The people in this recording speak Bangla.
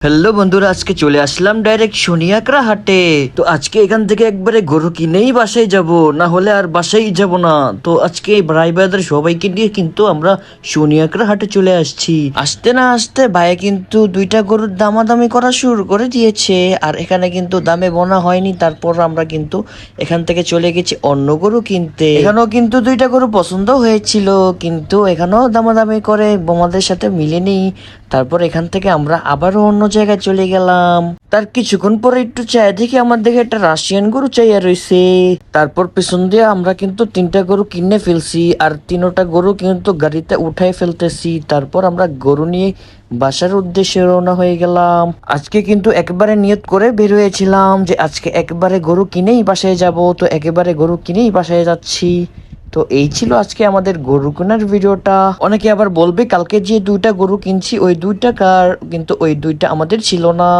হ্যালো বন্ধুরা, আজকে চলে আসলাম ডাইরেক্ট সোনিয়াকড়া হাটে। তো আজকে এখান থেকে একবারে গরু কিনেই বাসায় যাব, না হলে আর বাসায় যাব না। তো আজকে ভাই ব্রাদার সবাইকে নিয়ে কিন্তু আমরা সোনিয়াকড়া হাটে চলে আসছি। আসতে না আসতে ভাইয়া কিন্তু দুইটা গরুর দামাদামি করা শুরু করে দিয়েছে, আর এখানে কিন্তু দামে বনা হয়নি। তারপর আমরা কিন্তু এখান থেকে চলে গেছি অন্য গরু কিনতে। এখানেও কিন্তু দুইটা গরু পছন্দ হয়েছিল, কিন্তু এখানেও দামাদামি করে বোমাদের সাথে মিলেনি। তারপর এখান থেকে আমরা আবারও অন্য জায়গায় চলে গেলাম। তার কিছুক্ষণ পরে একটু চাই দেখি আমার দেখে একটা রাশিয়ান গরু চাইয়া রয়েছে। তারপর পেছন দিয়ে আমরা কিন্তু তিনটা গরু কিনে ফেলছি, আর তিনটা গরু কিন্তু গাড়িতে উঠাই ফেলতেছি। তারপর আমরা গরু নিয়ে বাসার উদ্দেশ্যে রওনা হয়ে গেলাম। আজকে কিন্তু একবারে নিয়ত করে বের হয়েছিলাম যে আজকে একবারে গরু কিনেই বাসায় যাব। তো একেবারে গরু কিনেই বাসায় যাচ্ছি। তো এই ছিল আজকে আমাদের গরু কেনার ভিডিওটা। অনেকে আবার বলবে কালকে যে দুইটা গরু কিনছি ওই দুইটা কার, কিন্তু ওই দুইটা আমাদের ছিল না।